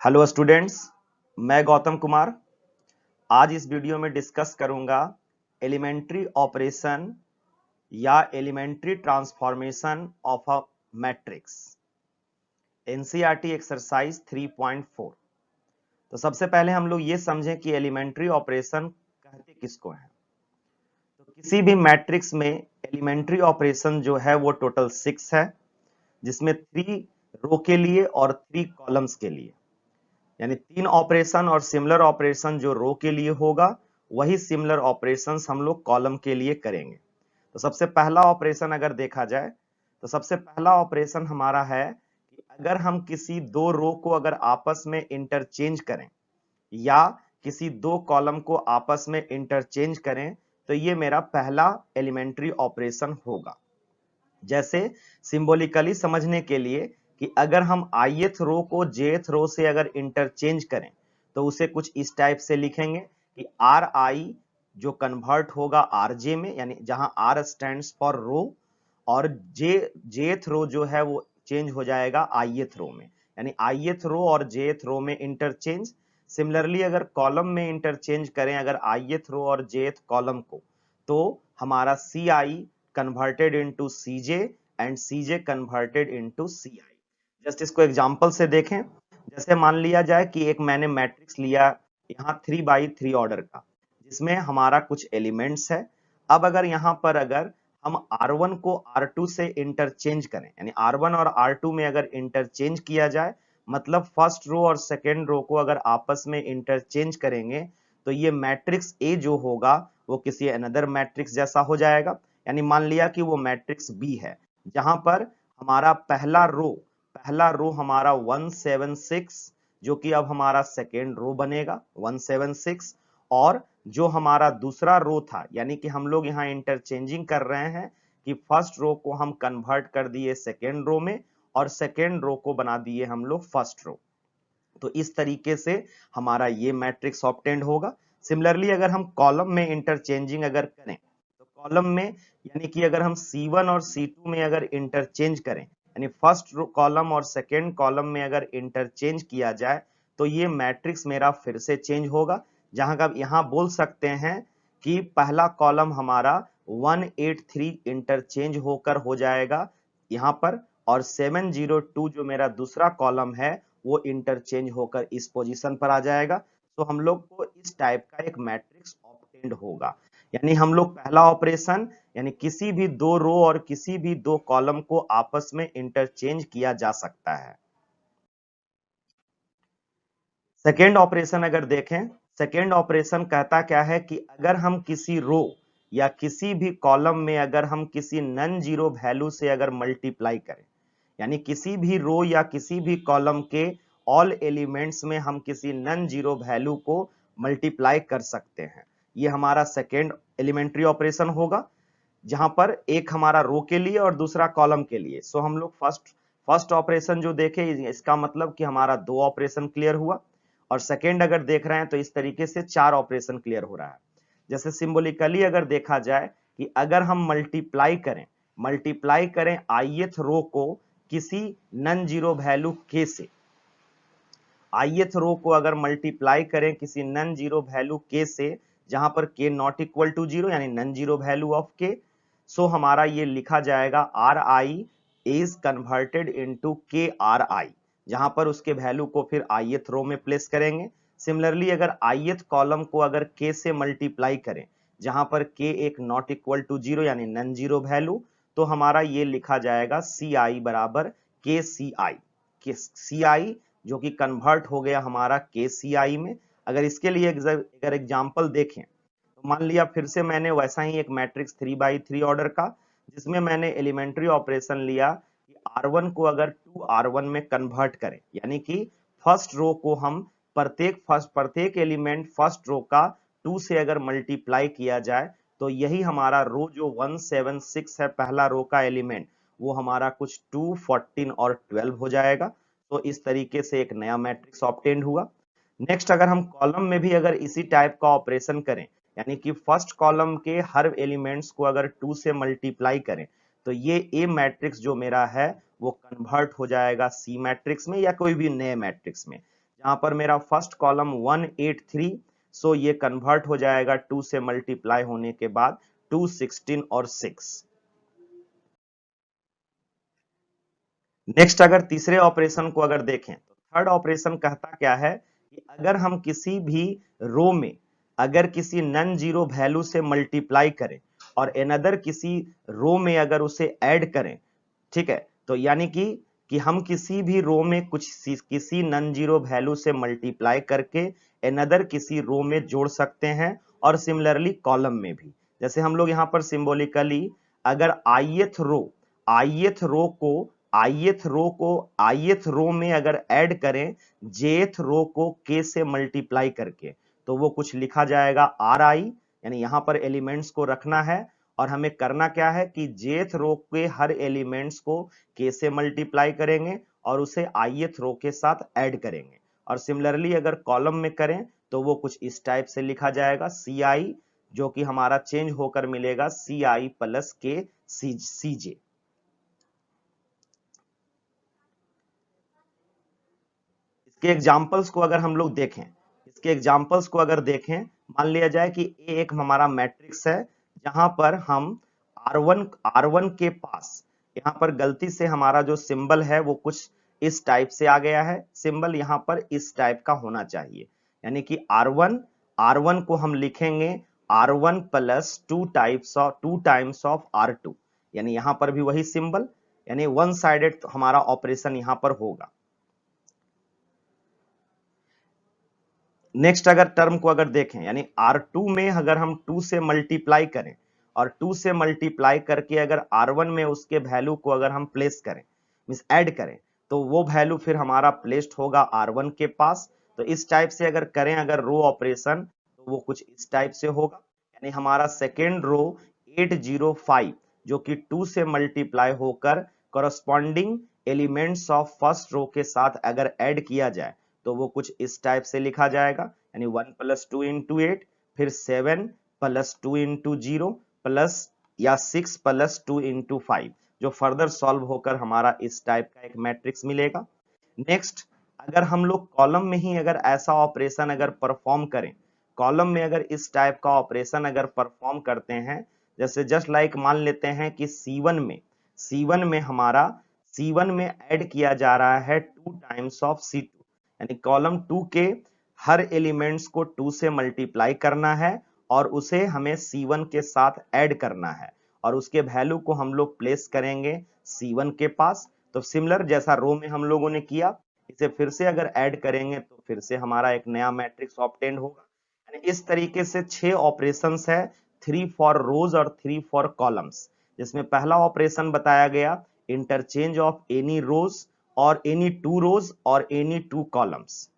Hello students, मैं गौतम कुमार। आज इस वीडियो में डिस्कस करूंगा एलिमेंट्री ऑपरेशन या elementary transformation of a matrix, NCERT exercise 3.4। तो सबसे पहले हम लोग ये समझें कि एलिमेंट्री ऑपरेशन कहते किसको हैं। तो किसी भी मैट्रिक्स में एलिमेंट्री ऑपरेशन जो है वो टोटल 6 है, जिसमें 3 रो के लिए और 3 कॉलम्स के लिए, यानी 3 ऑपरेशन और सिमिलर ऑपरेशन जो रो के लिए होगा वही सिमिलर ऑपरेशंस हम लोग कॉलम के लिए करेंगे। तो सबसे पहला ऑपरेशन अगर देखा जाए तो सबसे पहला ऑपरेशन हमारा है कि अगर हम किसी दो रो को अगर आपस में इंटरचेंज करें या किसी दो कॉलम को आपस में इंटरचेंज करें तो ये मेरा पहला एलिमेंट्री ऑपरेशन होगा। जैसे सिंबॉलिकली समझने के लिए कि अगर हम ith रो को jth रो से अगर इंटरचेंज करें तो उसे कुछ इस टाइप से लिखेंगे कि ri जो कन्वर्ट होगा rj में, यानी जहां r स्टैंड्स फॉर रो, और jth रो जो है वो चेंज हो जाएगा ith रो में, यानी ith रो और jth रो में इंटरचेंज। सिमिलरली अगर कॉलम में इंटरचेंज करें अगर ith रो और jth कॉलम को, तो हमारा ci converted into cj and cj converted into ci। Just इसको एग्जांपल से देखें। जैसे मान लिया जाए कि एक मैंने मैट्रिक्स लिया यहाँ 3x3 ऑर्डर का, जिसमें हमारा कुछ एलिमेंट्स है। अब अगर यहाँ पर अगर हम R1 को R2 से इंटरचेंज करें, यानी R1 और R2 में अगर इंटरचेंज किया जाए, मतलब फर्स्ट रो और सेकेंड रो को अगर आपस में इंटरचेंज करेंगे तो ये मैट्रिक्स A जो होगा वो किसी अनदर मैट्रिक्स जैसा हो जाएगा। यानी मान लिया कि वो मैट्रिक्स बी है, जहां पर हमारा पहला रो हमारा 176, जो कि अब हमारा सेकेंड रो बनेगा 176, और जो हमारा दूसरा रो था, यानी कि हम लोग यहाँ इंटरचेंजिंग कर रहे हैं कि फर्स्ट रो को हम कन्वर्ट कर दिए सेकेंड रो में और सेकेंड रो को बना दिए हम लोग फर्स्ट रो। तो इस तरीके से हमारा ये मैट्रिक्स ऑब्टेंड होगा। सिमिलरली अगर हम कॉलम में इंटरचेंजिंग अगर करें तो कॉलम में, यानी कि अगर हम C1 और C2 में अगर इंटरचेंज करें, यानी फर्स्ट कॉलम और सेकेंड कॉलम में अगर इंटरचेंज किया जाए तो ये मैट्रिक्स मेरा फिर से चेंज होगा। जहां का यहां बोल सकते हैं कि पहला कॉलम हमारा 183 इंटरचेंज होकर हो जाएगा यहां पर, और 702 जो मेरा दूसरा कॉलम है वो इंटरचेंज होकर इस पोजीशन पर आ जाएगा। तो हम लोग को इस टाइप का एक मैट्रिक्स ऑब्टेंड होगा। यानी हम लोग पहला ऑपरेशन, यानी किसी भी दो रो और किसी भी दो कॉलम को आपस में इंटरचेंज किया जा सकता है। सेकेंड ऑपरेशन अगर देखें, सेकेंड ऑपरेशन कहता क्या है कि अगर हम किसी रो या किसी भी कॉलम में अगर हम किसी नॉन जीरो वैल्यू से अगर मल्टीप्लाई करें, यानी किसी भी रो या किसी भी कॉलम के ऑल एलिमेंट्स में हम किसी नॉन जीरो वैल्यू को मल्टीप्लाई कर सकते हैं, ये हमारा सेकेंड एलिमेंट्री ऑपरेशन होगा, जहां पर एक हमारा रो के लिए और दूसरा कॉलम के लिए। सो हम लोग फर्स्ट ऑपरेशन जो देखे, इसका मतलब कि हमारा 2 ऑपरेशन क्लियर हुआ, और सेकेंड अगर देख रहे हैं तो इस तरीके से 4 ऑपरेशन क्लियर हो रहा है। जैसे सिंबॉलिकली अगर देखा जाए कि अगर हम मल्टीप्लाई करें ith रो को किसी नॉन जीरो वैल्यू k से, ith रो को अगर मल्टीप्लाई करें किसी नॉन जीरो वैल्यू k से, जहां पर k not equal to zero, यानी non zero value of k, सो हमारा ये लिखा जाएगा ri is converted into k ri, जहां पर उसके वैल्यू को फिर ith रो में प्लेस करेंगे। सिमिलरली अगर ith कॉलम को अगर k से मल्टीप्लाई करें, जहां पर k एक नॉट इक्वल टू जीरो यानी नॉन जीरो वैल्यू, तो हमारा ये लिखा जाएगा ci बराबर ci जो कि कन्वर्ट हो गया हमारा KCI में। अगर इसके लिए अगर एग्जांपल देखें तो मान लिया फिर से मैंने वैसा ही एक मैट्रिक्स 3x3 ऑर्डर का, जिसमें मैंने एलिमेंट्री ऑपरेशन लिया कि R1 को अगर 2R1 में कन्वर्ट करें, यानी कि फर्स्ट रो को हम प्रत्येक एलिमेंट फर्स्ट रो का 2 से अगर मल्टीप्लाई किया जाए तो यही हमारा रो जो 176 है पहला रो का एलिमेंट, वो हमारा कुछ 2, 14 और 12 हो जाएगा। तो इस तरीके से एक नया मैट्रिक्स ऑब्टेंड हुआ। नेक्स्ट अगर हम कॉलम में भी अगर इसी टाइप का ऑपरेशन करें, यानी कि फर्स्ट कॉलम के हर एलिमेंट्स को अगर 2 से मल्टीप्लाई करें, तो ये ए मैट्रिक्स जो मेरा है वो कन्वर्ट हो जाएगा सी मैट्रिक्स में या कोई भी नए मैट्रिक्स में, जहां पर मेरा फर्स्ट कॉलम 183, सो ये कन्वर्ट हो जाएगा 2 से मल्टीप्लाई होने के बाद 2, 16 और 6। नेक्स्ट अगर तीसरे ऑपरेशन को अगर देखें तो थर्ड ऑपरेशन कहता क्या है कि अगर हम किसी भी रो में अगर किसी नॉन जीरो वैल्यू से मल्टीप्लाई करें और अनदर किसी रो में अगर उसे ऐड करें, ठीक है, तो यानी कि हम किसी भी रो में किसी नॉन जीरो वैल्यू से मल्टीप्लाई करके अनदर किसी रो में जोड़ सकते हैं और सिमिलरली कॉलम में भी। जैसे हम लोग यहां पर सिंबॉलिकली अगर आईएथ रो में अगर ऐड करें जेथ रो को के से मल्टीप्लाई करके, तो वो कुछ लिखा जाएगा आर आई, यानी यहां पर एलिमेंट्स को रखना है और हमें करना क्या है कि जेथ रो के हर एलिमेंट्स को के से मल्टीप्लाई करेंगे और उसे आईएथ रो के साथ ऐड करेंगे। और सिमिलरली अगर कॉलम में करें तो वो कुछ इस टाइप से लिखा जाएगा सी आई, जो कि हमारा चेंज होकर मिलेगा सी आई प्लस के सी जे। इसके एग्जाम्पल्स को अगर हम लोग देखें, मान लिया जाए कि ए एक हमारा मैट्रिक्स है जहां पर हम R1 के पास यहां पर गलती से हमारा जो सिंबल है वो कुछ इस टाइप से आ गया है, सिंबल यहां पर इस टाइप का होना चाहिए, यानी कि R1 को हम लिखेंगे R1 plus 2 times of R2, यानी यहां पर भी वही सिंबल, यानी वन साइडेड हमारा ऑपरेशन यहां पर होगा। नेक्स्ट अगर टर्म को अगर देखें, यानी R2 में अगर हम 2 से मल्टीप्लाई करें और 2 से मल्टीप्लाई करके अगर R1 में उसके वैल्यू को अगर हम प्लेस करें, मींस ऐड करें, तो वो वैल्यू फिर हमारा प्लेस्ड होगा R1 के पास। तो इस टाइप से अगर करें अगर रो ऑपरेशन तो वो कुछ इस टाइप से होगा, यानी हमारा सेकेंड रो 805 जो कि 2 से मल्टीप्लाई होकर corresponding elements of first row के साथ अगर ऐड किया जाए तो वो कुछ इस टाइप से लिखा जाएगा, यानी 1 प्लस 2 इंटू 8, फिर 7 प्लस 2 इंटू 0 प्लस या 6 प्लस 2 इंटू 5, जो फर्दर सॉल्व होकर हमारा इस टाइप का एक मैट्रिक्स मिलेगा। नेक्स्ट अगर हम लोग कॉलम में ही अगर ऐसा ऑपरेशन अगर परफॉर्म करें, कॉलम में अगर इस टाइप का ऑपरेशन अगर परफॉर्म करते हैं, जैसे जस्ट लाइक मान लेते हैं कि C1 में ऐड किया जा रहा है 2 टाइम्स ऑफ C2, यानी कॉलम 2 के हर एलिमेंट्स को 2 से मल्टीप्लाई करना है और उसे हमें C1 के साथ ऐड करना है और उसके वैल्यू को हम लोग प्लेस करेंगे C1 के पास। तो सिमिलर जैसा रो में हम लोगों ने किया, इसे फिर से अगर ऐड करेंगे तो फिर से हमारा एक नया मैट्रिक्स ऑब्टेन होगा। यानी इस तरीके से 6 ऑपरेशंस है, 3 फॉर रोज और 3 फॉर कॉलम्स, जिसमें पहला ऑपरेशन बताया गया इंटरचेंज ऑफ एनी रोज और एनी 2 रोज और एनी 2 कॉलम्स।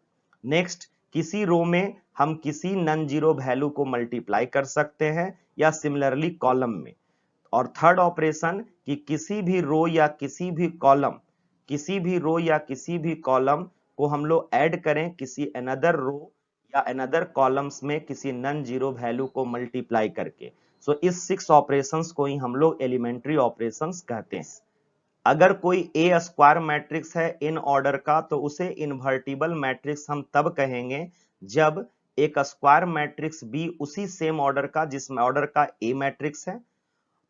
नेक्स्ट किसी रो में हम किसी नॉन जीरो वैल्यू को मल्टीप्लाई कर सकते हैं या सिमिलरली कॉलम में। और थर्ड ऑपरेशन कि किसी भी रो या किसी भी कॉलम को हम लोग ऐड करें किसी अनदर रो या अनदर कॉलम्स में किसी नॉन जीरो वैल्यू को मल्टीप्लाई करके। सो इस 6 ऑपरेशंस को ही हम लोग एलिमेंट्री ऑपरेशंस कहते हैं। अगर कोई ए स्क्वायर मैट्रिक्स है इन ऑर्डर का तो उसे इन्वर्टिबल मैट्रिक्स हम तब कहेंगे जब एक स्क्वायर मैट्रिक्स बी उसी सेम ऑर्डर का जिस ऑर्डर का ए मैट्रिक्स है,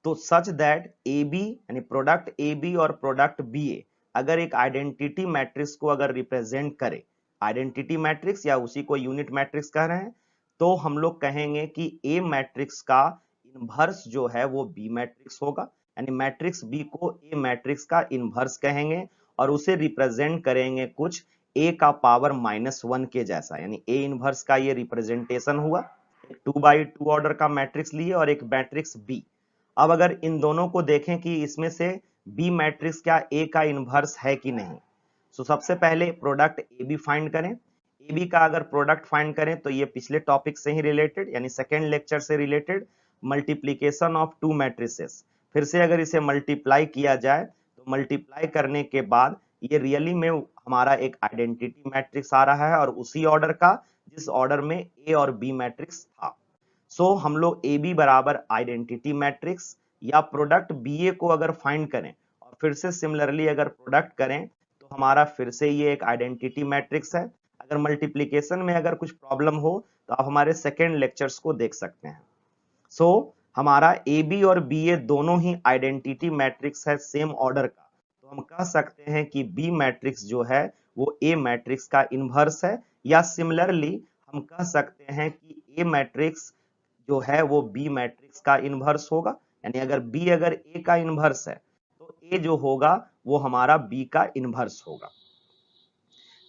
तो सच दैट ए बी यानी प्रोडक्ट ए बी और प्रोडक्ट बी ए अगर एक आइडेंटिटी मैट्रिक्स को अगर रिप्रेजेंट करे, आइडेंटिटी मैट्रिक्स या उसी को यूनिट मैट्रिक्स कह रहे हैं, तो हम लोग कहेंगे कि ए मैट्रिक्स का इनवर्स जो है वो बी मैट्रिक्स होगा, यानी मैट्रिक्स बी को ए मैट्रिक्स का इनवर्स कहेंगे और उसे रिप्रेजेंट करेंगे कुछ ए का पावर -1 के जैसा, यानी ए इनवर्स का ये रिप्रेजेंटेशन हुआ। 2x2 ऑर्डर का मैट्रिक्स लिए और एक मैट्रिक्स बी। अब अगर इन दोनों को देखें कि इसमें से बी मैट्रिक्स क्या ए का इनवर्स है कि नहीं, तो सबसे पहले प्रोडक्ट ए बी फाइंड करें। ए बी का अगर प्रोडक्ट फाइंड करें तो ये पिछले टॉपिक से ही रिलेटेड, यानी सेकेंड लेक्चर से रिलेटेड, मल्टीप्लीकेशन ऑफ 2 मैट्रिसेस। फिर से अगर इसे मल्टीप्लाई किया जाए तो मल्टीप्लाई करने के बाद ये रियली में हमारा एक आइडेंटिटी मैट्रिक्स आ रहा है और उसी ऑर्डर का जिस ऑर्डर में ए और बी मैट्रिक्स था। सो हम लोग ए बी बराबर आइडेंटिटी मैट्रिक्स या प्रोडक्ट बी ए को अगर फाइंड करें और फिर से सिमिलरली अगर प्रोडक्ट करें तो हमारा फिर से ये एक आइडेंटिटी मैट्रिक्स है। अगर मल्टीप्लिकेशन में अगर कुछ प्रॉब्लम हो तो आप हमारे सेकेंड लेक्चर्स को देख सकते हैं। सो हमारा ए बी और बी ए दोनों ही आइडेंटिटी मैट्रिक्स है सेम ऑर्डर का, तो हम कह सकते हैं कि बी मैट्रिक्स जो है वो ए मैट्रिक्स का इनवर्स है, या सिमिलरली हम कह सकते हैं कि ए मैट्रिक्स जो है वो बी मैट्रिक्स का इनवर्स होगा। यानी अगर बी अगर ए का इनवर्स है तो ए जो होगा वो हमारा बी का इनवर्स होगा।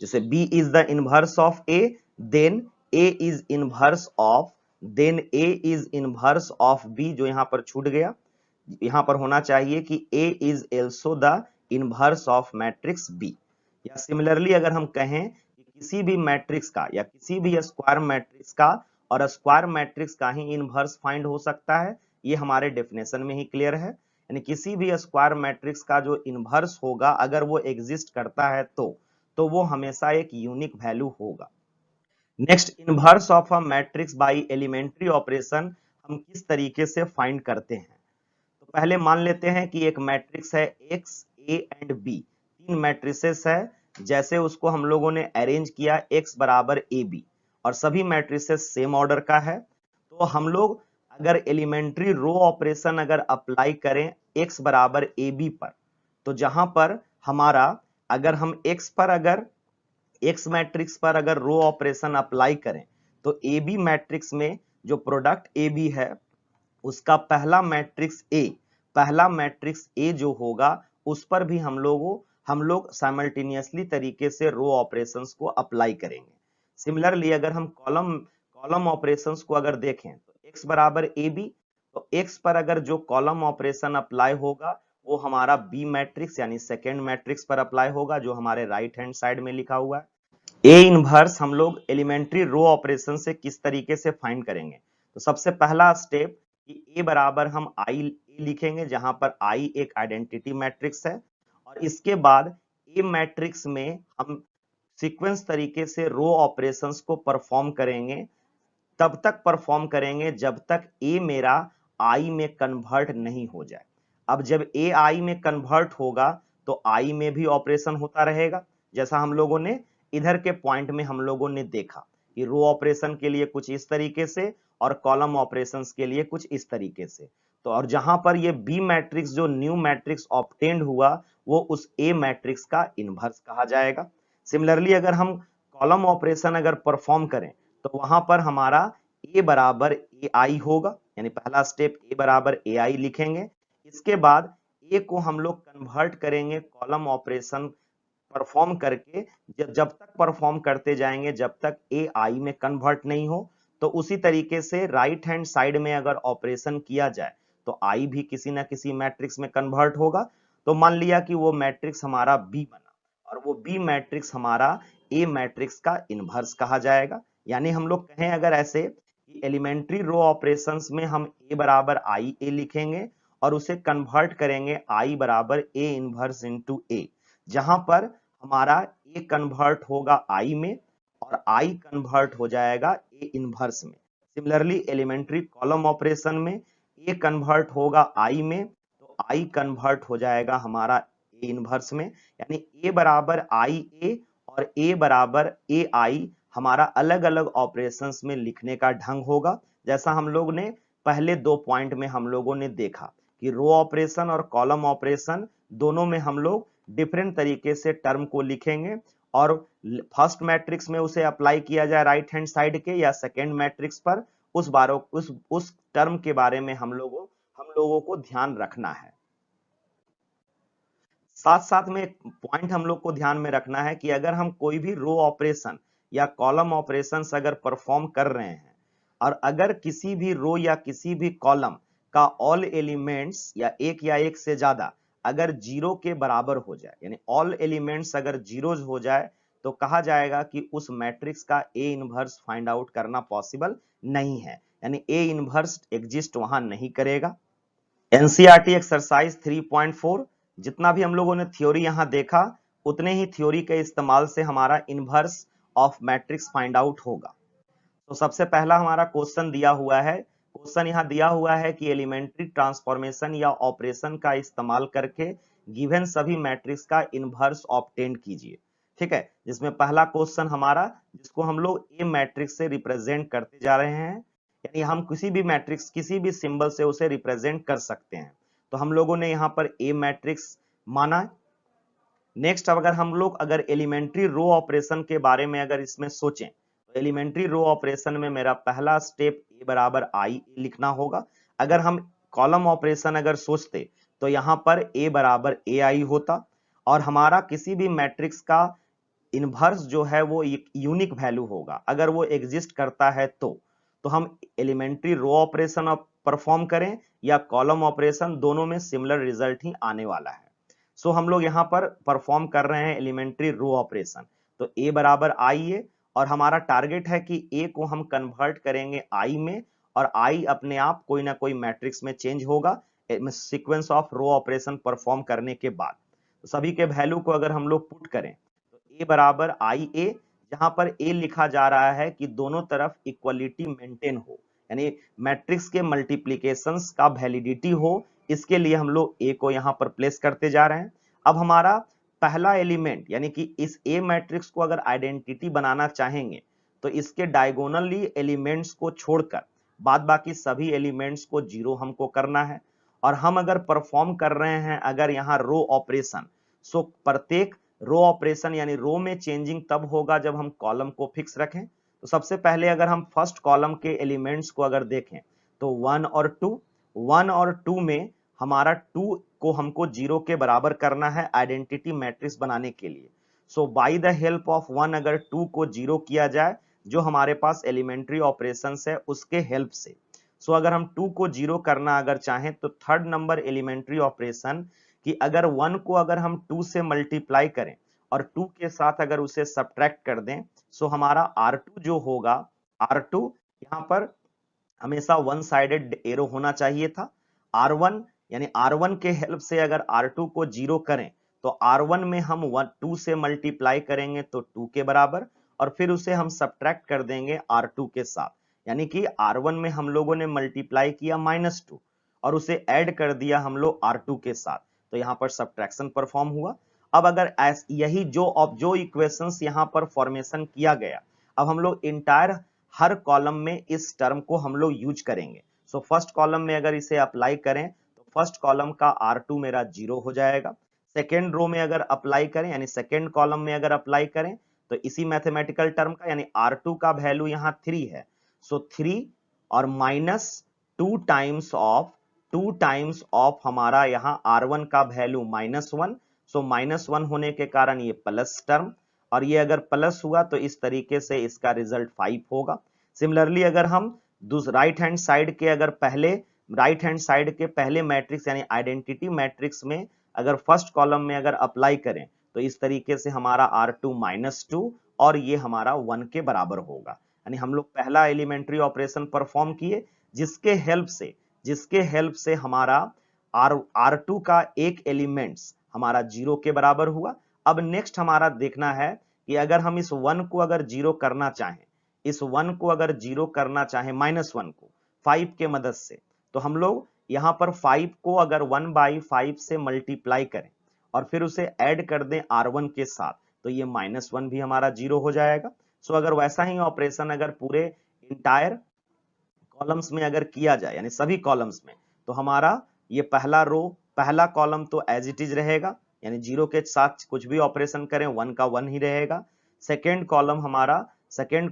जैसे B is the inverse of A, then A is inverse of, then A is inverse of B, जो यहां पर छूट गया, यहां पर होना चाहिए कि A is also the inverse of matrix B। या सिमिलरली अगर हम कहें कि किसी भी मैट्रिक्स का या किसी भी स्क्वायर मैट्रिक्स का और स्क्वायर मैट्रिक्स का ही इनवर्स फाइंड हो सकता है, ये हमारे डेफिनेशन में ही क्लियर है। यानी किसी भी स्क्वायर मैट्रिक्स का जो इनवर्स होगा अगर वो एग्जिस्ट करता है तो वो हमेशा एक यूनिक वैल्यू होगा। Next, inverse of a matrix by elementary operation हम किस तरीके से फाइंड करते हैं। तो पहले मान लेते हैं कि एक मैट्रिक्स है एक्स, ए एंड बी, तीन मैट्रिसेस है। जैसे उसको हम लोगों ने अरेंज किया एक्स बराबर ए बी, और सभी मैट्रिसेस सेम ऑर्डर का है, तो हम लोग अगर एलिमेंट्री रो ऑपरेशन अगर अप्लाई करें एक्स बराबर ए बी पर, तो जहां पर हमारा अगर हम एक्स पर अगर एक्स मैट्रिक्स पर अगर रो ऑपरेशन अप्लाई करें तो ए बी मैट्रिक्स में जो प्रोडक्ट ए बी है उसका पहला मैट्रिक्स ए जो होगा उस पर भी हम लोग साइमल्टेनियसली तरीके से रो ऑपरेशंस को अप्लाई करेंगे। सिमिलरली अगर हम कॉलम ऑपरेशंस को अगर देखें तो एक्स बराबर ए बी, तो एक्स पर अगर जो कॉलम ऑपरेशन अप्लाई होगा वो हमारा बी मैट्रिक्स यानी सेकेंड मैट्रिक्स पर अप्लाई होगा, जो हमारे राइट हैंड साइड में लिखा हुआ है। ए इनवर्स हम लोग एलिमेंट्री रो ऑपरेशन से किस तरीके से फाइंड करेंगे, तो सबसे पहला स्टेप कि ए बराबर हम आई लिखेंगे, जहां पर आई एक आइडेंटिटी मैट्रिक्स है, और इसके बाद ए मैट्रिक्स में हम सीक्वेंस तरीके से रो ऑपरेशंस को परफॉर्म करेंगे, तब तक परफॉर्म करेंगे जब तक ए मेरा आई में कन्वर्ट नहीं हो जाए। अब जब ए आई में कन्वर्ट होगा तो आई में भी ऑपरेशन होता रहेगा, जैसा हम लोगों ने इधर के पॉइंट में हम लोगों ने देखा कि रो ऑपरेशन के लिए कुछ इस तरीके से और कॉलम ऑपरेशंस के लिए कुछ इस तरीके से। तो और जहां पर ये बी मैट्रिक्स जो न्यू मैट्रिक्स ऑब्टेन्ड हुआ वो उस ए मैट्रिक्स का इनवर्स कहा जाएगा। सिमिलरली अगर हम कॉलम ऑपरेशन अगर परफॉर्म करें तो वहां पर हमारा ए बराबर ए आई होगा, यानी पहला स्टेप ए बराबर ए आई लिखेंगे। इसके बाद ए को हम लोग कन्वर्ट करेंगे कॉलम ऑपरेशन परफॉर्म करके, जब तक परफॉर्म करते जाएंगे जब तक ए आई में कन्वर्ट नहीं हो। तो उसी तरीके से राइट हैंड साइड में अगर ऑपरेशन किया जाए तो आई भी किसी ना किसी मैट्रिक्स में कन्वर्ट होगा। तो मान लिया कि वो मैट्रिक्स हमारा बी बना, और वो बी मैट्रिक्स हमारा ए मैट्रिक्स का इनवर्स कहा जाएगा। यानी हम लोग कहें अगर ऐसे कि एलिमेंट्री रो ऑपरेशंस में हम ए बराबर आई ए लिखेंगे और उसे कन्वर्ट करेंगे आई बराबर ए इनवर्स इनटू ए, जहां पर हमारा ए कन्वर्ट होगा आई में और आई कन्वर्ट हो जाएगा ए इनवर्स में। सिमिलरली एलिमेंट्री कॉलम ऑपरेशन में ए कन्वर्ट होगा आई में तो आई कन्वर्ट हो जाएगा हमारा ए इनवर्स में। यानी ए बराबर आई ए और ए बराबर ए आई हमारा अलग अलग ऑपरेशंस में लिखने का ढंग होगा, जैसा हम लोग ने पहले दो पॉइंट में हम लोगों ने देखा कि रो ऑपरेशन और कॉलम ऑपरेशन दोनों में हम लोग डिफरेंट तरीके से टर्म को लिखेंगे, और फर्स्ट मैट्रिक्स में उसे अप्लाई किया जाए राइट हैंड साइड के या सेकेंड मैट्रिक्स पर, उस टर्म के बारे में हम लोगों को ध्यान रखना है। साथ साथ में एक पॉइंट हम लोग को ध्यान में रखना है कि अगर हम कोई भी रो ऑपरेशन या कॉलम ऑपरेशन अगर परफॉर्म कर रहे हैं और अगर किसी भी रो या किसी भी कॉलम का ऑल एलिमेंट्स या एक से ज्यादा अगर जीरो के बराबर हो जाए, यानी ऑल एलिमेंट्स अगर जीरोज हो जाए, तो कहा जाएगा कि उस मैट्रिक्स का ए इनवर्स फाइंड आउट करना पॉसिबल नहीं है, यानी ए इनवर्स एग्जिस्ट वहां नहीं करेगा। एनसीईआरटी एक्सरसाइज 3.4, जितना भी हम लोगों ने थ्योरी यहां देखा उतने ही थ्योरी के इस्तेमाल से हमारा inverse of matrix find out होगा। तो सबसे पहला हमारा क्वेश्चन दिया हुआ है, क्वेश्चन यहां दिया हुआ है कि एलिमेंट्री ट्रांसफॉर्मेशन या ऑपरेशन का इस्तेमाल करके गिवन सभी मैट्रिक्स का इनवर्स ऑब्टेन कीजिए। ठीक है, जिसमें पहला क्वेश्चन हमारा, जिसको हम लोग ए मैट्रिक्स से रिप्रेजेंट करते जा रहे हैं, यानी हम किसी भी मैट्रिक्स किसी भी सिंबल से उसे रिप्रेजेंट कर सकते हैं। तो हम लोगों ने यहाँ पर ए मैट्रिक्स माना। नेक्स्ट अगर हम लोग अगर एलिमेंट्री रो ऑपरेशन के बारे में अगर इसमें सोचें, तो एलिमेंट्री रो ऑपरेशन में मेरा पहला स्टेप ए बराबर आई लिखना होगा। अगर हम कॉलम ऑपरेशन अगर सोचते तो यहाँ पर ए बराबर ए आई होता, और हमारा किसी भी मैट्रिक्स का इनवर्स जो है वो यूनिक वैल्यू होगा अगर वो एग्जिस्ट करता है। तो हम एलिमेंट्री रो ऑपरेशन परफॉर्म करें या कॉलम ऑपरेशन, दोनों में सिमिलर रिजल्ट ही आने वाला है। सो हम लोग यहाँ पर परफॉर्म कर रहे हैं एलिमेंट्री रो ऑपरेशन। तो ए बराबर आई है, और हमारा टारगेट है कि ए को हम कन्वर्ट करेंगे आई में, और आई अपने आप कोई ना कोई मैट्रिक्स में चेंज होगा sequence of row operation perform करने के बाद। तो सभी के वैल्यू को अगर हम लोग पुट करें तो ए बराबर आई ए, जहां पर ए लिखा जा रहा है कि दोनों तरफ इक्वलिटी मेंटेन हो, यानी मैट्रिक्स के मल्टीप्लिकेशंस का वैलिडिटी हो, इसके लिए हम लोग ए को यहां पर प्लेस करते जा रहे हैं। अब हमारा पहला एलिमेंट, यानी कि इस ए मैट्रिक्स को अगर आइडेंटिटी बनाना चाहेंगे तो इसके डायगोनली एलिमेंट्स को छोड़कर बाद बाकी सभी एलिमेंट्स को जीरो हमको करना है। और हम अगर परफॉर्म कर रहे हैं अगर यहाँ रो ऑपरेशन, सो प्रत्येक रो ऑपरेशन यानी रो में चेंजिंग तब होगा जब हम कॉलम को फिक्स रखें। तो सबसे पहले अगर हम फर्स्ट कॉलम के एलिमेंट्स को अगर देखें तो 1 और 2 में हमारा 2 को हमको 0 के बराबर करना है आइडेंटिटी मैट्रिक्स बनाने के लिए। सो बाय द हेल्प ऑफ 1 अगर 2 को 0 किया जाए, जो हमारे पास एलिमेंट्री ऑपरेशंस है उसके हेल्प से। सो अगर हम 2 को 0 करना अगर चाहें तो थर्ड नंबर एलिमेंट्री ऑपरेशन कि अगर 1 को अगर हम 2 से मल्टीप्लाई करें और 2 के साथ अगर उसे सब्ट्रैक्ट कर दें, सो हमारा R2 जो होगा, R2 यहाँ पर हमेशा वन साइडेड एरो होना चाहिए था। R1 यानी R1 के हेल्प से अगर R2 को 0 करें तो R1 में हम 2 से मल्टीप्लाई करेंगे तो 2 के बराबर, और फिर उसे हम सब्ट्रैक्ट कर देंगे R2 के साथ, यानी कि R1 में हम लोगों ने मल्टीप्लाई किया -2 और उसे ऐड कर दिया हम लोग R2 के साथ, तो यहाँ पर सब्ट्रैक्शन परफॉर्म हुआ। अब अगर यही जो इक्वेशंस यहाँ पर फॉर्मेशन किया गया, अब हम लोग इंटायर हर कॉलम में इस टर्म को हम लोग यूज करेंगे। सो फर्स्ट कॉलम में अगर इसे अप्लाई करें तो फर्स्ट कॉलम का R2 मेरा 0 हो जाएगा। सेकेंड रो में अगर अप्लाई करें यानी सेकेंड कॉलम में अगर अप्लाई करें तो इसी मैथमेटिकल टर्म का यानी R2 का वैल्यू यहाँ 3 है। सो 3 और माइनस 2 टाइम्स ऑफ हमारा यहाँ R1 का वैल्यू -1। सो -1 होने के कारण ये प्लस टर्म, और ये अगर प्लस हुआ तो इस तरीके से इसका रिजल्ट 5 होगा। सिमिलरली अगर हम राइट हैंड साइड के पहले मैट्रिक्स यानी आइडेंटिटी मैट्रिक्स में अगर फर्स्ट कॉलम में अगर अप्लाई करें तो इस तरीके से हमारा R2 -2 और ये हमारा 1 के बराबर होगा। यानी हम लोग पहला एलिमेंट्री ऑपरेशन परफॉर्म किए जिसके हेल्प से हमारा R2 का एक एलिमेंट्स हमारा 0 के बराबर हुआ। अब नेक्स्ट हमारा देखना है कि अगर हम इस 1 को अगर 0 करना चाहें, -1 को 5 के मदद से, तो हम लोग यहाँ पर 5 को अगर 1/5 से मल्टीप्लाई करें और फिर उसे ऐड कर दें R1 के साथ, तो ये -1 भी हमारा 0 हो जाएगा। सो अगर वैसा ही ऑपरेशन अगर पूरे इंटायर कॉलम्स में अगर किया जाए यानी सभी कॉलम्स में, तो हमारा ये पहला कॉलम तो एज इट इज रहेगा, यानी 0 के साथ कुछ भी ऑपरेशन करें 1 का 1 ही रहेगा। सेकेंड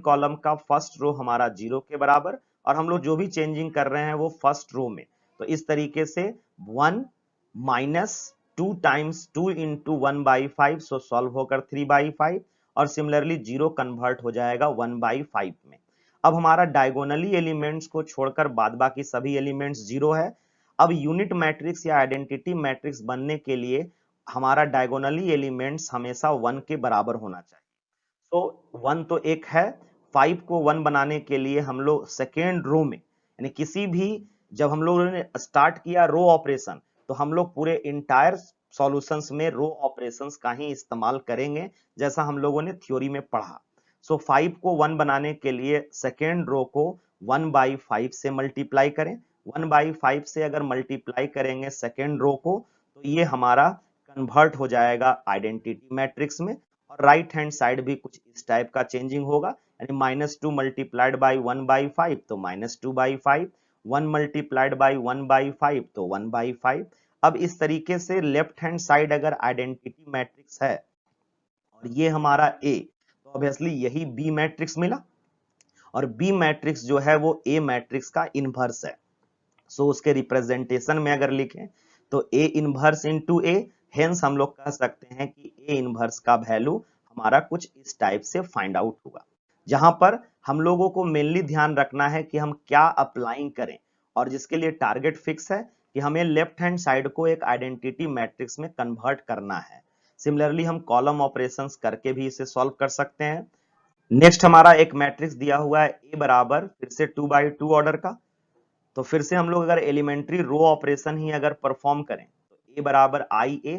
कॉलम का फर्स्ट रो हमारा 0 के बराबर, और हम लोग जो भी चेंजिंग कर रहे हैं वो फर्स्ट रो में, तो इस तरीके से 1 -2 टाइम्स 2 इंटू 1/5, सो सॉल्व होकर 3/5, और सिमिलरली 0 कन्वर्ट हो जाएगा 1/5 में। अब हमारा डायगोनली एलिमेंट्स को छोड़कर बाद बाकी सभी एलिमेंट्स 0 है। अब यूनिट मैट्रिक्स या आइडेंटिटी मैट्रिक्स बनने के लिए हमारा डायगोनली एलिमेंट्स हमेशा 1 के बराबर होना चाहिए। तो 1 तो एक है, 5 को 1 बनाने के लिए हम लोग सेकेंड रो में यानी किसी भी, जब हम लोगों ने स्टार्ट किया रो ऑपरेशन, तो हम लोग पूरे इंटायर सॉल्यूशंस में रो ऑपरेशंस का ही इस्तेमाल करेंगे जैसा हम लोगों ने थ्योरी में पढ़ा। सो 5 को 1 बनाने के लिए सेकेंड रो को 1/5 से मल्टीप्लाई करें। 1/5 से अगर मल्टीप्लाई करेंगे सेकेंड रो को, तो ये हमारा कन्वर्ट हो जाएगा आइडेंटिटी मैट्रिक्स में, और राइट हैंड साइड भी कुछ इस टाइप का चेंजिंग होगा, यानी -2 मल्टीप्लाइड बाई 1/5 तो -2/5, 1 मल्टीप्लाइड बाई 1/5 तो 1/5। अब इस तरीके से लेफ्ट हैंड साइड अगर आइडेंटिटी मैट्रिक्स है और ये हमारा ए, तो ऑब्वियसली यही बी मैट्रिक्स मिला, और बी मैट्रिक्स जो है वो ए मैट्रिक्स का इनवर्स है। सो उसके रिप्रेजेंटेशन में अगर लिखें तो A inverse into A, hence हम लोग कह सकते हैं कि ए इनवर्स का वैल्यू हमारा कुछ इस टाइप से फाइंड आउट होगा, जहां पर हम लोगों को मेनली ध्यान रखना है कि हम क्या अप्लाइंग करें, और जिसके लिए टारगेट फिक्स है कि हमें लेफ्ट हैंड साइड को एक आइडेंटिटी मैट्रिक्स में कन्वर्ट करना है। सिमिलरली हम कॉलम ऑपरेशंस करके भी इसे सॉल्व कर सकते हैं। नेक्स्ट हमारा एक मैट्रिक्स दिया हुआ है ए बराबर फिर से 2/2 ऑर्डर का, तो फिर से हम लोग अगर एलिमेंट्री रो ऑपरेशन ही अगर परफॉर्म करें तो ए बराबर आई ए।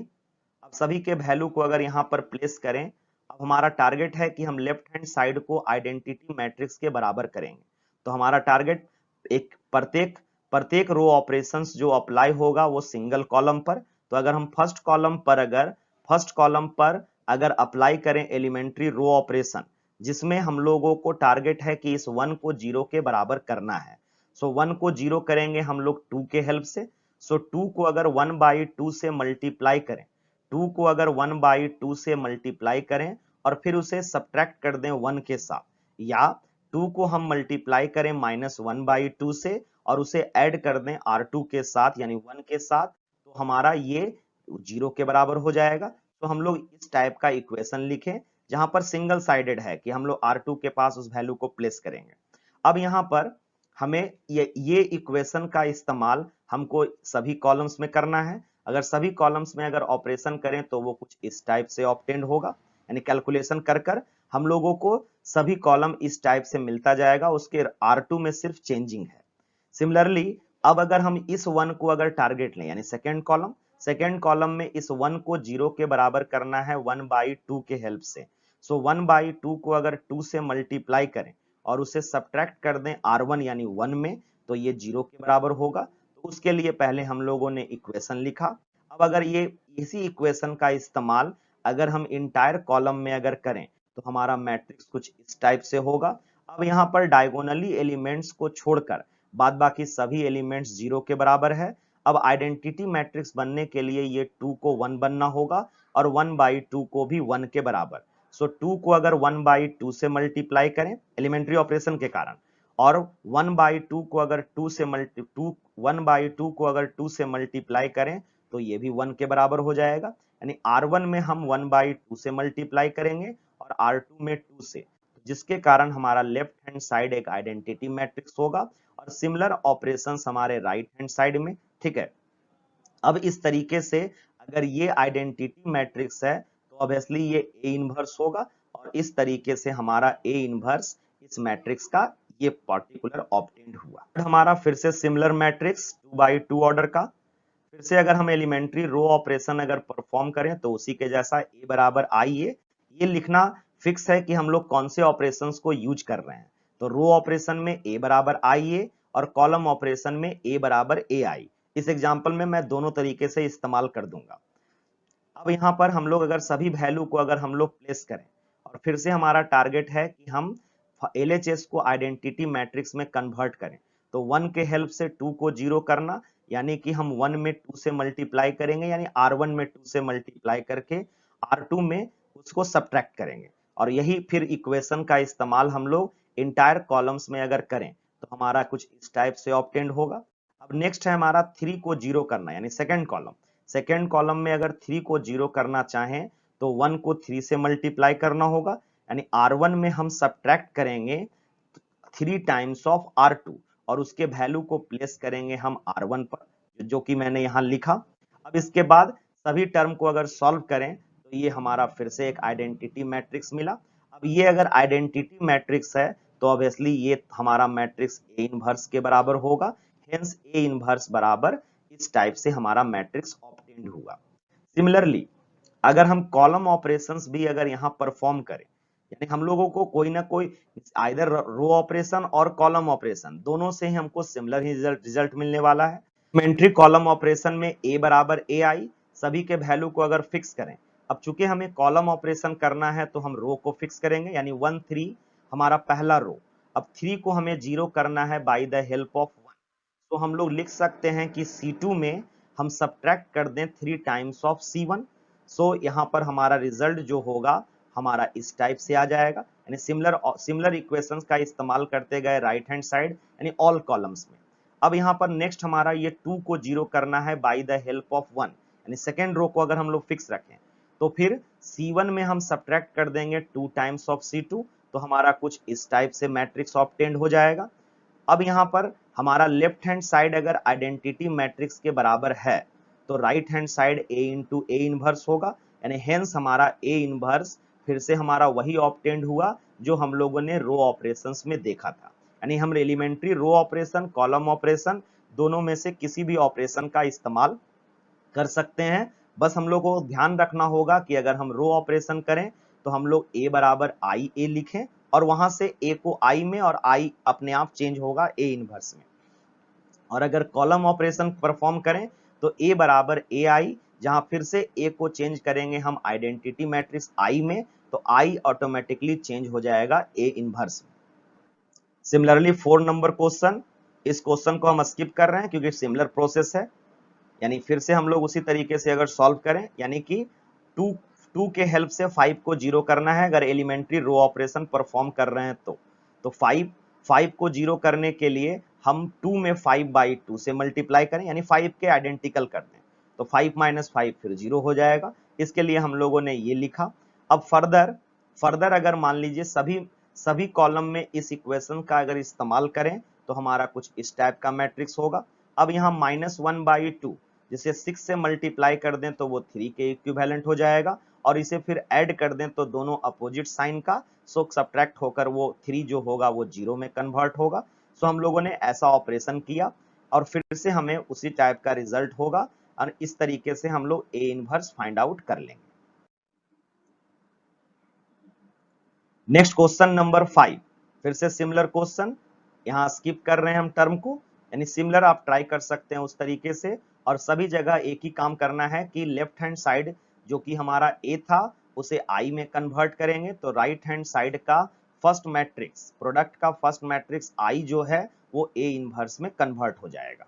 अब सभी के वैल्यू को अगर यहां पर प्लेस करें, अब हमारा टारगेट है कि हम लेफ्ट हैंड साइड को आइडेंटिटी मैट्रिक्स के बराबर करेंगे। तो हमारा टारगेट एक प्रत्येक प्रत्येक रो ऑपरेशंस जो अप्लाई होगा वो सिंगल कॉलम पर। तो अगर हम फर्स्ट कॉलम पर अगर अप्लाई करें एलिमेंट्री रो ऑपरेशन, जिसमें हम लोगों को टारगेट है कि इस 1 को 0 के बराबर करना है। सो 1 को 0 करेंगे हम लोग 2 के हेल्प से। सो 2 को अगर 1/2 से मल्टीप्लाई करें, 2 को अगर 1/2 से मल्टीप्लाई करें और फिर उसे सब्ट्रैक्ट कर दें 1 के साथ, या 2 को हम मल्टीप्लाई करें -1/2 से और उसे ऐड कर दें R2 के साथ यानी 1 के साथ, तो हमारा ये 0 के बराबर हो जाएगा। तो हम लोग इस टाइप का इक्वेशन लिखें जहां पर सिंगल साइडेड है कि हम लोग R2 के पास उस वैल्यू को प्लेस करेंगे। अब यहां पर हमें ये इक्वेशन का इस्तेमाल हमको सभी कॉलम्स में करना है। अगर सभी कॉलम्स में अगर ऑपरेशन करें तो वो कुछ इस टाइप से ऑब्टेंड होगा, यानी कैलकुलेशन कर कर हम लोगों को सभी कॉलम इस टाइप से मिलता जाएगा, उसके R2 में सिर्फ चेंजिंग है। सिमिलरली अब अगर हम इस 1 को अगर टारगेट लें यानी सेकेंड कॉलम में इस 1 को 0 के बराबर करना है 1/2 के हेल्प से। सो 1/2 को अगर 2 से मल्टीप्लाई करें और उसे सब्ट्रैक्ट कर दें R1 यानी 1 में, तो ये 0 के बराबर होगा। तो उसके लिए पहले हम लोगों ने इक्वेशन लिखा। अब अगर ये इसी इक्वेशन का इस्तेमाल अगर हम इंटायर कॉलम में अगर करें तो हमारा मैट्रिक्स कुछ इस टाइप से होगा। अब यहाँ पर डायगोनली एलिमेंट्स को छोड़कर बाद बाकी सभी एलिमेंट्स 0 के बराबर है। अब आइडेंटिटी मैट्रिक्स बनने के लिए ये 2 को 1 बनना होगा और 1/2 को भी 1 के बराबर। सो 2 को अगर 1/2 से मल्टीप्लाई करें एलिमेंट्री ऑपरेशन के कारण, और 1/2 को अगर 2 से मल्टीप्लाई करें तो ये भी 1 के बराबर हो जाएगा। यानी R1 में हम 1/2 से मल्टीप्लाई करेंगे और R2 में 2 से, जिसके कारण हमारा लेफ्ट हैंड साइड एक आइडेंटिटी मैट्रिक्स होगा और सिमिलर ऑपरेशंस हमारे राइट हैंड साइड में। ठीक है, अब इस तरीके से अगर ये आइडेंटिटी मैट्रिक्स है तो ऑब्वियसली ये ए इनवर्स होगा, और इस तरीके से हमारा ए इनवर्स इस मैट्रिक्स का ये पर्टिकुलर ऑब्टेंड हुआ। हमारा फिर से सिमिलर मैट्रिक्स 2/2 ऑर्डर का, फिर से अगर हम एलिमेंट्री रो ऑपरेशन अगर परफॉर्म करें तो उसी के जैसा ए बराबर आई ए। ये लिखना फिक्स है कि हम लोग कौन से ऑपरेशंस को यूज कर रहे हैं। तो रो ऑपरेशन में ए बराबर आई ए और कॉलम ऑपरेशन में ए बराबर ए आई। इस एग्जांपल में मैं दोनों तरीके से इस्तेमाल कर दूंगा। अब यहाँ पर हम लोग अगर सभी वैल्यू को अगर हम लोग प्लेस करें और फिर से हमारा टारगेट है कि हम LHS को आइडेंटिटी मैट्रिक्स में कन्वर्ट करें, तो 1 के हेल्प से 2 को 0 करना, यानी कि हम 1 में 2 से मल्टीप्लाई करेंगे, यानी R1 में 2 से मल्टीप्लाई करके R2 में उसको सब्ट्रैक्ट करेंगे, और यही फिर इक्वेशन का इस्तेमाल हम लोग इंटायर कॉलम्स में अगर करें तो हमारा कुछ इस टाइप से ऑब्टेंड होगा। अब नेक्स्ट है हमारा 3 को 0 करना, यानी सेकेंड कॉलम में अगर 3 को 0 करना चाहें तो 1 को 3 से मल्टीप्लाई करना होगा, यानी R1 में हम सब्ट्रैक्ट करेंगे 3 टाइम्स ऑफ R2 और उसके वैल्यू को प्लेस करेंगे हम R1 पर, जो कि मैंने यहां लिखा। अब इसके बाद सभी टर्म को अगर सॉल्व करें तो ये हमारा फिर से एक आइडेंटिटी मैट्रिक्स मिला। अब ये अगर आइडेंटिटी मैट्रिक्स है तो ऑब्वियसली ये हमारा मैट्रिक्स ए इनवर्स के बराबर होगा, हेंस ए इनवर्स बराबर इस टाइप से हमारा मैट्रिक्स ऑब्टेंड हुआ। सिमिलरली अगर हम कॉलम ऑपरेशंस भी अगर यहां परफॉर्म करें, यानी हम लोगों को कोई ना कोई आइदर रो ऑपरेशन और कॉलम ऑपरेशन दोनों से ही हमको सिमिलर ही रिजल्ट मिलने वाला है। एलिमेंट्री कॉलम ऑपरेशन में ए बराबर ए आई, सभी के वैल्यू को अगर फिक्स करें अब चूंकि हमें कॉलम ऑपरेशन करना है तो हम रो को फिक्स करेंगे, यानी 1 3 हमारा पहला रो। अब 3 को हमें 0 करना है बाय द हेल्प ऑफ 1, तो हम लोग लिख सकते हैं कि C2 में हम सब्ट्रैक्ट कर दें 3 टाइम्स ऑफ C1। सो यहाँ पर हमारा रिजल्ट जो होगा हमारा इस टाइप से आ जाएगा, यानी सिमिलर इक्वेशंस का इस्तेमाल करते गए राइट हैंड साइड यानी ऑल कॉलम्स में। अब यहाँ पर नेक्स्ट हमारा ये 2 को 0 करना है बाय द हेल्प ऑफ 1, यानी सेकेंड रो को अगर हम लोग फिक्स रखें तो फिर C1 में हम सब्ट्रैक्ट कर देंगे 2 टाइम्स ऑफ C2, तो हमारा कुछ इस टाइप से मैट्रिक्स ऑब्टेन्ड हो जाएगा। अब यहाँ पर हमारा लेफ्ट हैंड साइड अगर आइडेंटिटी मैट्रिक्स के बराबर है तो right hand side A into A inverse होगा, यानी हेंस हमारा A इनवर्स फिर से हमारा वही ऑब्टेन्ड हुआ जो हम लोगों ने रो ऑपरेशंस में देखा था। यानी हम elementary row operation, column operation दोनों में से किसी भी ऑपरेशन का इस्तेमाल कर सकते हैं। बस हम लोग को ध्यान रखना होगा कि अगर हम रो ऑपरेशन करें तो हम लोग A बराबर आई ए लिखें और वहां से A को I में और I अपने आप चेंज होगा A इनवर्स में। और अगर कॉलम ऑपरेशन परफॉर्म करें तो A बराबर ए आई, जहां फिर से A को चेंज करेंगे हम आइडेंटिटी मैट्रिक्स I में, तो I ऑटोमेटिकली चेंज हो जाएगा A इनवर्स में। सिमिलरली 4 नंबर क्वेश्चन, इस क्वेश्चन को हम स्किप कर रहे हैं क्योंकि सिमिलर प्रोसेस है, यानी फिर से हम लोग उसी तरीके से अगर सॉल्व करें, यानी कि 2 के हेल्प से 5 को 0 करना है अगर एलिमेंट्री रो ऑपरेशन परफॉर्म कर रहे हैं तो 5 को 0 करने के लिए हम 2 में 5/2 से मल्टीप्लाई करें, यानी 5 के आइडेंटिकल कर दें, तो 5 - 5 फिर 0 हो जाएगा। इसके लिए हम लोगों ने ये लिखा। अब फर्दर अगर मान लीजिए सभी कॉलम में इस इक्वेशन का अगर इस्तेमाल करें तो हमारा कुछ इस टाइप का मैट्रिक्स होगा। अब यहाँ -1/2 जिसे 6 से मल्टीप्लाई कर दें तो वो 3 के इक्विवेलेंट हो जाएगा, और इसे फिर ऐड कर दें तो दोनों अपोजिट साइन का, सो सब्ट्रैक्ट होकर वो 3 जो होगा वो 0 में कन्वर्ट होगा। सो हम लोगों ने ऐसा ऑपरेशन किया और फिर से हमें उसी टाइप का रिजल्ट होगा, और इस तरीके से हम लोग A इनवर्स फाइंड आउट कर लेंगे। नेक्स्ट क्वेश्चन नंबर 5, फिर से सिमिलर क्वेश्चन, यहाँ स्किप कर रहे हैं हम टर्म को, यानी सिमिलर आप ट्राई कर सकते हैं उस तरीके से, और सभी जगह एक ही काम करना है कि लेफ्ट हैंड साइड जो कि हमारा A था उसे I में कन्वर्ट करेंगे, तो राइट हैंड साइड का फर्स्ट मैट्रिक्स, प्रोडक्ट का फर्स्ट मैट्रिक्स I जो है वो A इनवर्स में कन्वर्ट हो जाएगा।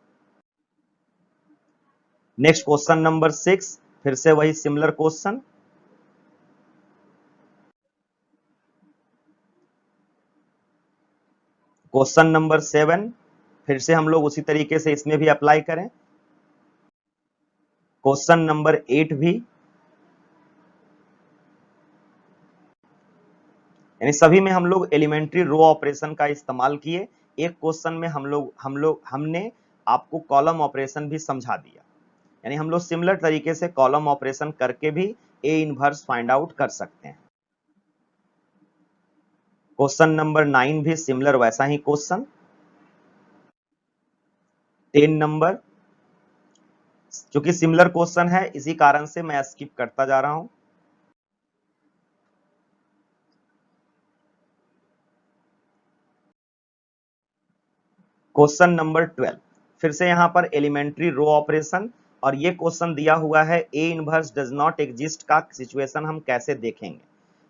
नेक्स्ट क्वेश्चन नंबर 6, फिर से वही सिमिलर क्वेश्चन। क्वेश्चन नंबर 7, फिर से हम लोग उसी तरीके से इसमें भी अप्लाई करें। क्वेश्चन नंबर 8 भी, यानी सभी में हम लोग एलिमेंट्री रो ऑपरेशन का इस्तेमाल किए। एक क्वेश्चन में हमने आपको कॉलम ऑपरेशन भी समझा दिया, यानी हम लोग सिमिलर तरीके से कॉलम ऑपरेशन करके भी A इनवर्स फाइंड आउट कर सकते हैं। क्वेश्चन नंबर 9 भी सिमिलर वैसा ही क्वेश्चन। 10 नंबर, क्योंकि सिमिलर क्वेश्चन है इसी कारण से मैं स्किप करता जा रहा हूं। क्वेश्चन नंबर 12, फिर से यहां पर एलिमेंट्री रो ऑपरेशन, और ये क्वेश्चन दिया हुआ है A inverse does not exist का सिचुएशन हम कैसे देखेंगे।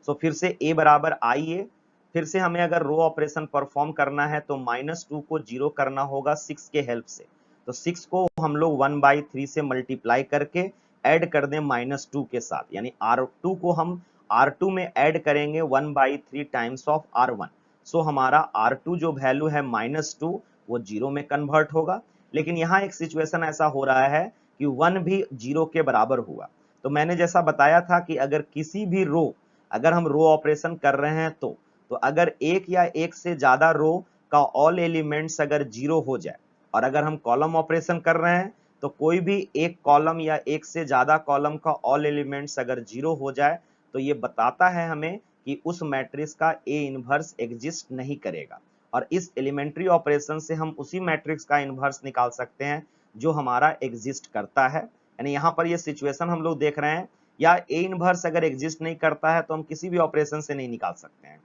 सो फिर से A बराबर आई ए, फिर से हमें अगर रो ऑपरेशन परफॉर्म करना है तो -2 को 0 करना होगा 6 के हेल्प से, तो 6 को हम लोग 1/3 से मल्टीप्लाई करके ऐड कर दें -2 के साथ, यानी R2 को हम R2 में ऐड करेंगे 1/3 टाइम्स ऑफ R1। सो हमारा R2 जो वैल्यू है -2 वो 0 में कन्वर्ट होगा। लेकिन यहाँ एक सिचुएशन ऐसा हो रहा है कि 1 भी 0 के बराबर हुआ, तो मैंने जैसा बताया था कि अगर किसी भी रो, अगर हम रो ऑपरेशन कर रहे हैं तो अगर एक या एक से ज्यादा रो का ऑल एलिमेंट्स अगर 0 हो जाए, और अगर हम कॉलम ऑपरेशन कर रहे हैं तो कोई भी एक कॉलम या एक से ज्यादा कॉलम का ऑल एलिमेंट्स अगर 0 हो जाए तो ये बताता है हमें कि उस मैट्रिक्स का A इनवर्स एग्जिस्ट नहीं करेगा, और इस एलिमेंट्री ऑपरेशन से हम उसी मैट्रिक्स का इनवर्स निकाल सकते हैं जो हमारा एग्जिस्ट करता है। यानी यहाँ पर ये सिचुएशन हम लोग देख रहे हैं, या A इनवर्स अगर एग्जिस्ट नहीं करता है तो हम किसी भी ऑपरेशन से नहीं निकाल सकते हैं,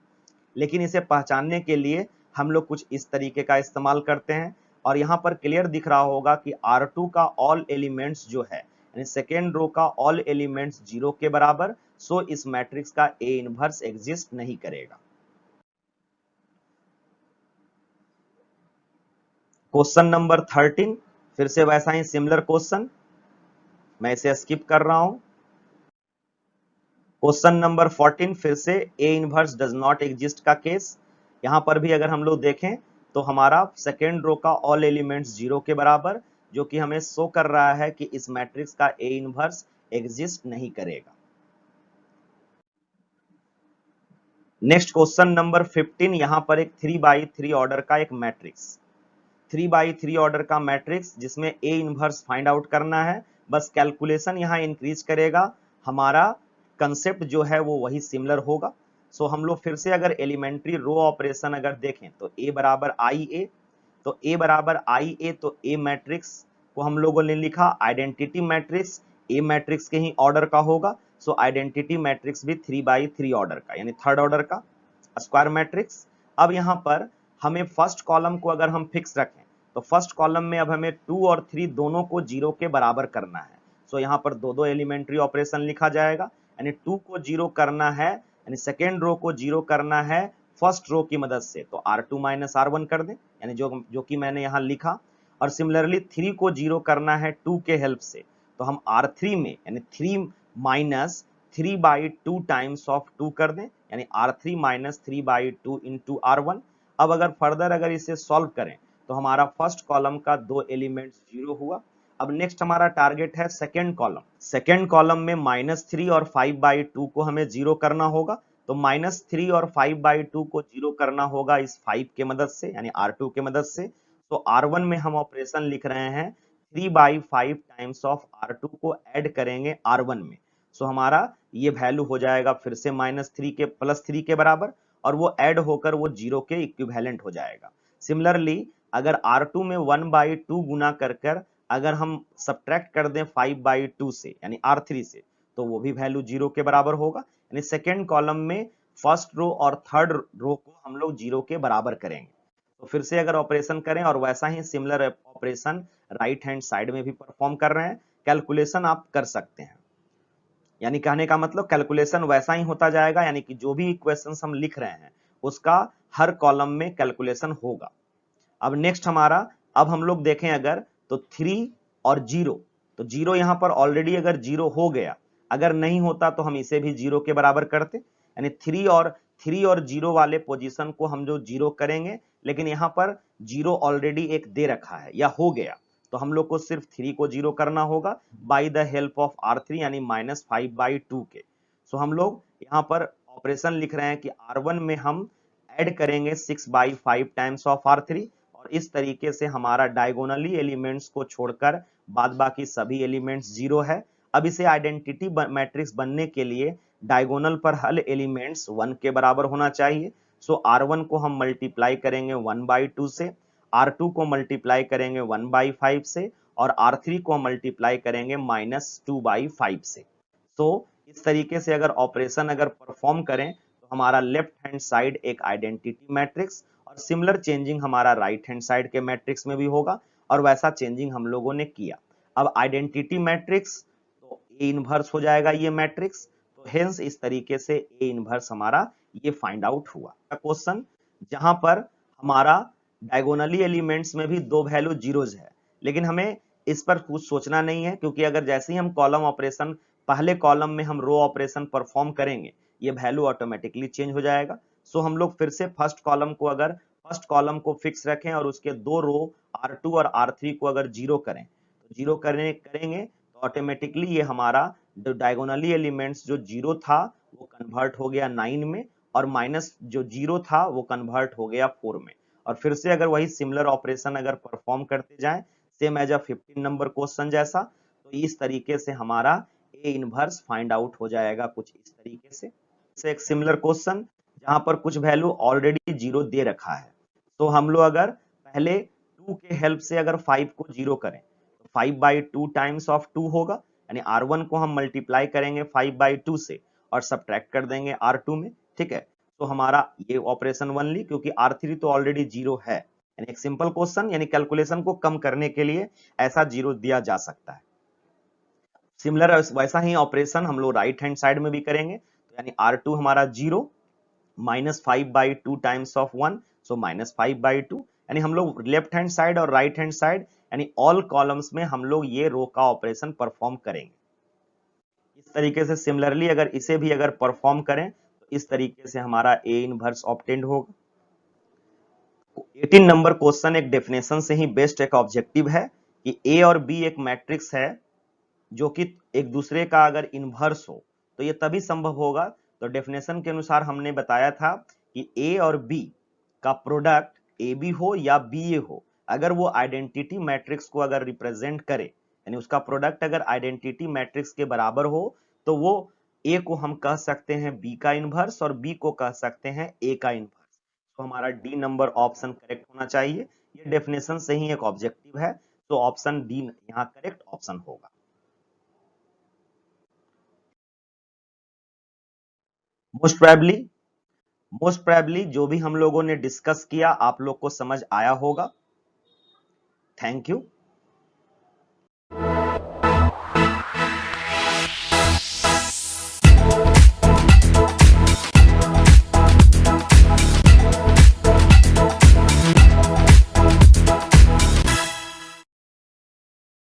लेकिन इसे पहचानने के लिए हम लोग कुछ इस तरीके का इस्तेमाल करते हैं। और यहाँ पर क्लियर दिख रहा होगा कि R2 का ऑल एलिमेंट्स जो है, यानी सेकेंड रो का ऑल एलिमेंट्स 0 के बराबर, सो इस मैट्रिक्स का ए इनवर्स एग्जिस्ट नहीं करेगा। क्वेश्चन नंबर 13 फिर से वैसा ही सिमिलर क्वेश्चन, मैं इसे स्किप कर रहा हूं। क्वेश्चन नंबर 14 फिर से A inverse does not exist का केस। यहां पर भी अगर हम लोग देखें तो हमारा सेकेंड रो का ऑल एलिमेंट्स 0 के बराबर, जो कि हमें शो कर रहा है कि इस मैट्रिक्स का ए इनवर्स एग्जिस्ट नहीं करेगा। नेक्स्ट क्वेश्चन नंबर 15, यहां पर एक 3x3 ऑर्डर का एक मैट्रिक्स, 3x3 ऑर्डर का मैट्रिक्स जिसमें ए इनवर्स फाइंड आउट करना है। बस कैलकुलेशन यहां इंक्रीज करेगा, हमारा कंसेप्ट जो है वो वही सिमिलर होगा। सो हम लोग फिर से अगर एलिमेंट्री रो ऑपरेशन अगर देखें तो ए बराबर आई ए, तो ए बराबर आई ए, तो ए मैट्रिक्स को हम लोगों ने लिखा आइडेंटिटी मैट्रिक्स, ए मैट्रिक्स के ही ऑर्डर का होगा। सो आइडेंटिटी मैट्रिक्स भी 3x3 ऑर्डर का यानी थर्ड ऑर्डर का स्क्वायर मैट्रिक्स। अब यहां पर हमें फर्स्ट कॉलम को अगर हम फिक्स रखें तो फर्स्ट कॉलम में अब हमें 2 और 3 दोनों को 0 के बराबर करना है। सो यहाँ पर दो दो एलिमेंट्री ऑपरेशन लिखा जाएगा, यानी 2 को 0 करना है, यानी सेकेंड रो को 0 करना है फर्स्ट रो की मदद से, तो R2 माइनस R1 कर दें, यानी जो कि मैंने यहाँ लिखा। और सिमिलरली 3 को 0 करना है 2 के हेल्प से, तो हम R3 में यानी 3 माइनस 3/2 टाइम्स ऑफ 2 कर दें, यानी R3 माइनस 3/2 इंटू R1। अब अगर फर्दर अगर इसे सॉल्व करें तो हमारा फर्स्ट कॉलम का दो एलिमेंट्स 0 हुआ। अब नेक्स्ट हमारा टारगेट है सेकेंड कॉलम, सेकेंड कॉलम में -3 और 5/2 को हमें 0 करना होगा, तो -3 और 5/2 को 0 करना होगा इस 5 के मदद से, यानी R2 के मदद से। तो R1 में हम ऑपरेशन लिख रहे हैं 3/5 टाइम्स ऑफ R2 को ऐड करेंगे R1 में। सो हमारा ये वैल्यू हो जाएगा फिर से -3 के +3 के बराबर, और वो ऐड होकर वो 0 के इक्विवेलेंट हो जाएगा। सिमिलरली अगर R2 में 1/2 गुना कर अगर हम सब्ट्रैक्ट कर दें 5/2 से यानी R3 से, तो वो भी वैल्यू 0 के बराबर होगा। यानी सेकेंड कॉलम में फर्स्ट रो और थर्ड रो को हम लोग 0 के बराबर करेंगे। तो फिर से अगर ऑपरेशन करें और वैसा ही similar operation right hand side में भी परफॉर्म कर रहे हैं, कैलकुलेशन आप कर सकते हैं। यानी कहने का मतलब कैलकुलेशन वैसा ही होता जाएगा, यानी कि जो भी इक्वेशंस हम लिख रहे हैं उसका हर कॉलम में कैलकुलेशन होगा। अब नेक्स्ट हमारा, अब हम लोग देखें अगर तो 3 और 0, तो 0 यहां पर ऑलरेडी अगर 0 हो गया, अगर नहीं होता तो हम इसे भी 0 के बराबर करते, यानी 3 और 0 वाले पोजीशन को हम जो 0 करेंगे, लेकिन यहां पर 0 ऑलरेडी एक दे रखा है या हो गया, तो हम लोग को सिर्फ 3 को 0 करना होगा by the help of R3 यानी -5/2 के। सो हम लोग यहां पर ऑपरेशन लिख रहे हैं कि R1 में हम ऐड करेंगे 6/5 टाइम्स ऑफ R3, और इस तरीके से हमारा डायगोनली एलिमेंट्स को छोड़कर बाद बाकी सभी एलिमेंट्स 0 है। अब इसे आइडेंटिटी मैट्रिक्स बनने के लिए डायगोनल पर हर एलिमेंट्स 1 के बराबर होना चाहिए। सो R1 को हम मल्टीप्लाई करेंगे 1/2 से, R2 को मल्टीप्लाई करेंगे 1/5 से, और R3 को मल्टीप्लाई करेंगे -2/5 से। तो इस तरीके से अगर ऑपरेशन अगर परफॉर्म करें तो हमारा लेफ्ट हैंड साइड एक आइडेंटिटी मैट्रिक्स, और सिमिलर चेंजिंग हमारा राइट हैंड साइड के मैट्रिक्स में भी होगा, और वैसा चेंजिंग हम लोगों ने किया। अब आइडेंटिटी मैट्रिक्स तो ए इनवर्स हो जाएगा ये मैट्रिक्स, तो हेंस इस तरीके से ए इनवर्स हमारा ये फाइंड आउट हुआ। क्वेश्चन जहां पर हमारा डायगोनली एलिमेंट्स में भी दो वैल्यू जीरोज है, लेकिन हमें इस पर कुछ सोचना नहीं है, क्योंकि अगर जैसे ही हम कॉलम ऑपरेशन पहले कॉलम में हम रो ऑपरेशन परफॉर्म करेंगे, ये वैल्यू ऑटोमेटिकली चेंज हो जाएगा। सो हम लोग फिर से फर्स्ट कॉलम को अगर फर्स्ट कॉलम को फिक्स रखें और उसके दो रो R2 और R3 को अगर 0 करें, तो 0 करेंगे तो ऑटोमेटिकली ये हमारा जो डायगोनली एलिमेंट्स जो 0 था वो कन्वर्ट हो गया 9 में, और माइनस जो 0 था वो कन्वर्ट हो गया 4 में। और फिर से अगर वही सिमिलर ऑपरेशन अगर परफॉर्म करते जाएं same as a 15 number question जैसा, तो इस तरीके से हमारा ए इनवर्स फाइंड आउट हो जाएगा कुछ इस तरीके से। एक सिमिलर क्वेश्चन जहां पर कुछ वैल्यू ऑलरेडी 0 दे रखा है, तो हम लोग अगर पहले 2 के हेल्प से अगर 5 को 0 करें तो 5/2 टाइम्स ऑफ 2 होगा, यानी R1 को हम मल्टीप्लाई करेंगे 5/2 से और सब्ट्रैक्ट कर देंगे R2 में, ठीक है। तो हमारा ये ऑपरेशन 1 ली, क्योंकि R3 तो ऑलरेडी 0 है, यानी एक सिंपल क्वेश्चन, यानी कैलकुलेशन को कम करने के लिए ऐसा 0 दिया जा सकता है। सिमिलर वैसा ही ऑपरेशन हम लोग राइट हैंड साइड में भी करेंगे, तो यानी R2 हमारा 0 -5/2 टाइम्स ऑफ 1, सो -5/2, यानी हम लोग लेफ्ट हैंड साइड और राइट हैंड साइड यानी ऑल कॉलम्स में हम लोग ये रो का ऑपरेशन परफॉर्म करेंगे। इस तरीके से सिमिलरली अगर इसे भी अगर परफॉर्म करें तो इस तरीके से हमारा ए इनवर्स ऑब्टेन्ड होगा। 18 नंबर क्वेश्चन एक डेफिनेशन से ही बेस्ट एक ऑब्जेक्टिव है कि ए और बी एक मैट्रिक्स है जो कि एक दूसरे का अगर इन्वर्स हो तो ये तभी संभव होगा। तो डेफिनेशन के अनुसार हमने बताया था कि ए और बी का प्रोडक्ट ए बी हो या बी ए हो, अगर वो आइडेंटिटी मैट्रिक्स को अगर रिप्रेजेंट करे यानी उसका प्रोडक्ट अगर आइडेंटिटी मैट्रिक्स के बराबर हो तो वो ए को हम कह सकते हैं बी का इन्वर्स और बी को कह सकते हैं ए का इन्वर्स। तो हमारा डी नंबर ऑप्शन करेक्ट होना चाहिए। ये डेफिनेशन से ही एक ऑब्जेक्टिव है, तो ऑप्शन डी यहाँ करेक्ट ऑप्शन होगा। मोस्ट प्रोबेबली जो भी हम लोगों ने डिस्कस किया आप लोग को समझ आया होगा। Thank you.